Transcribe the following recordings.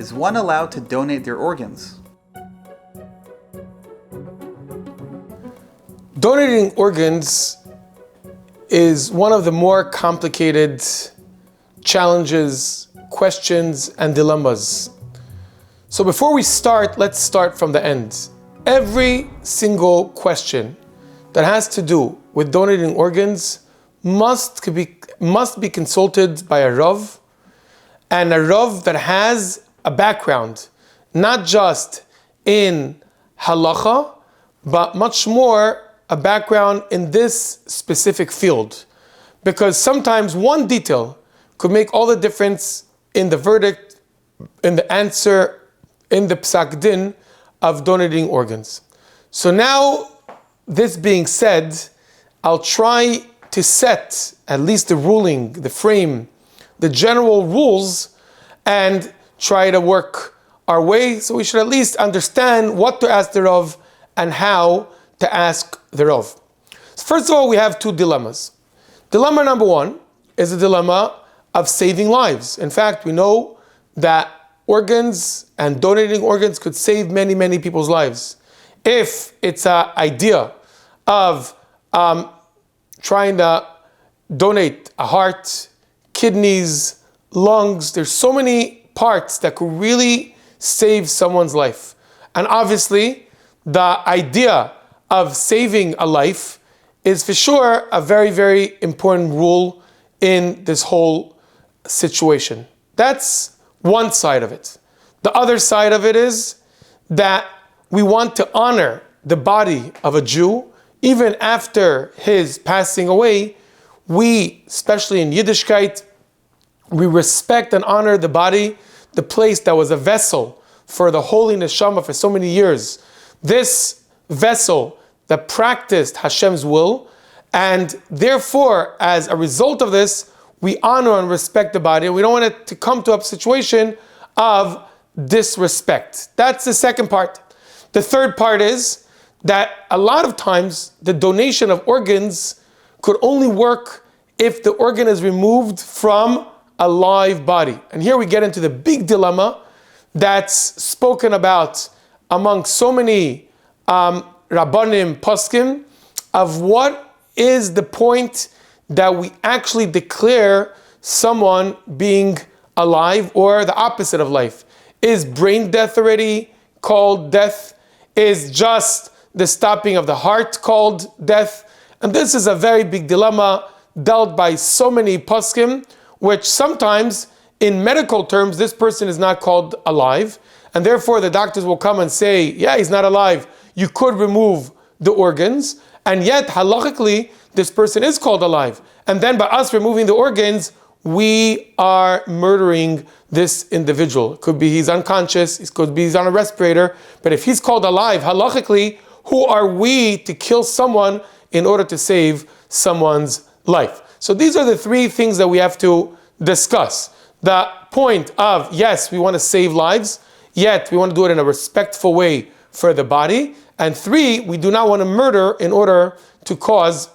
Is one allowed to donate their organs? Donating organs is one of the more complicated challenges, questions, and dilemmas. So before we start, let's start from the end. Every single question that has to do with donating organs must be consulted by a Rav, and a Rav that has a background, not just in halacha, but much more a background in this specific field. Because sometimes one detail could make all the difference in the verdict, in the answer, in the psak din of donating organs. So now, this being said, I'll try to set at least the ruling, the frame, the general rules, and try to work our way, so we should at least understand what to ask the Rav and how to ask the Rav. So first of all, we have two dilemmas. Dilemma number one is a dilemma of saving lives. In fact, we know that organs and donating organs could save many, many people's lives. If it's an idea of trying to donate a heart, kidneys, lungs, there's so many parts that could really save someone's life. And obviously, the idea of saving a life is for sure a very, very important rule in this whole situation. That's one side of it. The other side of it is that we want to honor the body of a Jew. Even after his passing away, we, especially in Yiddishkeit, we respect and honor the body, the place that was a vessel for the holy neshama for so many years. This vessel that practiced Hashem's will, and therefore, as a result of this, we honor and respect the body. We don't want it to come to a situation of disrespect. That's the second part. The third part is that a lot of times the donation of organs could only work if the organ is removed from a live body. And here we get into the big dilemma that's spoken about among so many Rabbanim, Poskim, of what is the point that we actually declare someone being alive, or the opposite of life. Is brain death already called death? Is just the stopping of the heart called death? And this is a very big dilemma dealt by so many poskim, which sometimes in medical terms this person is not called alive, and therefore the doctors will come and say, yeah, he's not alive, you could remove the organs, and yet halachically this person is called alive. And then by us removing the organs, we are murdering this individual. It could be he's unconscious, it could be he's on a respirator, but if he's called alive, halachically, who are we to kill someone in order to save someone's life? So these are the three things that we have to discuss. The point of, yes, we want to save lives, yet we want to do it in a respectful way for the body. And three, we do not want to murder in order to cause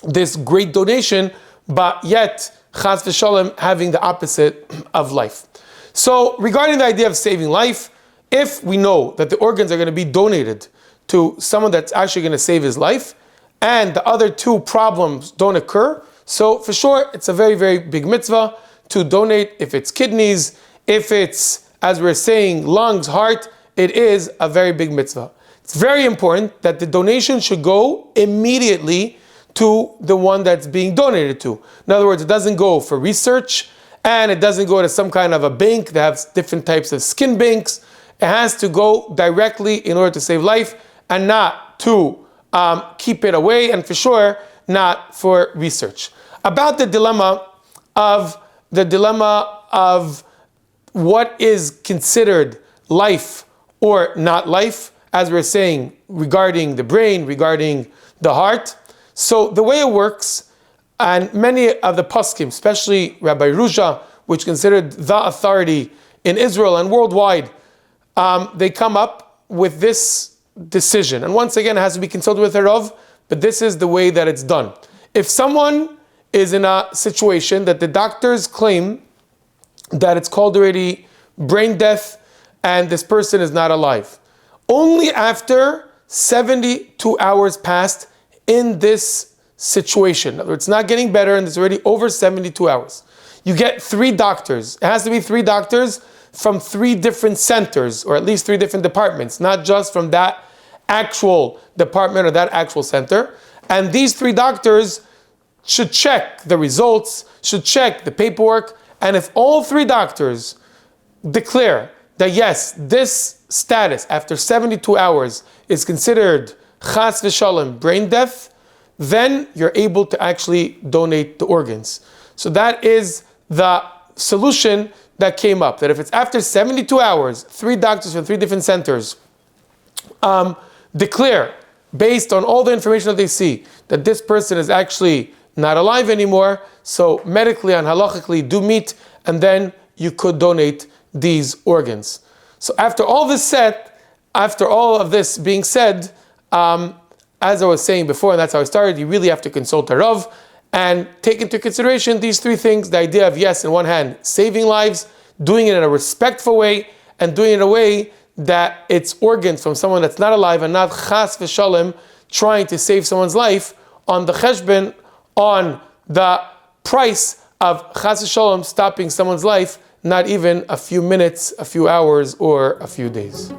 this great donation, but yet, chas v'shalom, having the opposite of life. So regarding the idea of saving life, if we know that the organs are going to be donated to someone that's actually going to save his life, and the other two problems don't occur, so for sure it's a very, very big mitzvah to donate. If it's kidneys, if it's, as we're saying, lungs, heart, it is a very big mitzvah. It's very important that the donation should go immediately to the one that's being donated to. In other words, it doesn't go for research, and it doesn't go to some kind of a bank that has different types of skin banks. It has to go directly in order to save life, and not to keep it away, and for sure not for research. About the dilemma of what is considered life or not life, as we're saying, regarding the brain, regarding the heart. So the way it works, and many of the poskim, especially Rabbi Rusha, which considered the authority in Israel and worldwide, they come up with this decision. And once again, it has to be consulted with a Rav, but this is the way that it's done. If someone is in a situation that the doctors claim that it's called already brain death, and this person is not alive. Only after 72 hours passed in this situation. In other words, it's not getting better and it's already over 72 hours. You get 3 doctors. It has to be 3 doctors from 3 different centers, or at least 3 different departments, not just from that actual department or that actual center. And these 3 doctors should check the results, should check the paperwork, and if all 3 doctors declare that yes, this status after 72 hours is considered chas v'shalom, brain death, then you're able to actually donate the organs. So that is the solution that came up, that if it's after 72 hours, 3 doctors from 3 different centers declare, based on all the information that they see, that this person is actually not alive anymore, so medically and halachically do meet, and then you could donate these organs. So after all of this being said, as I was saying before, and that's how I started, you really have to consult a Rav and take into consideration these 3 things. The idea of, yes, in one hand, saving lives, doing it in a respectful way, and doing it in a way that it's organs from someone that's not alive and not chas v'shalom trying to save someone's life on the cheshbon, on the price of chas v'shalom stopping someone's life, not even a few minutes, a few hours, or a few days.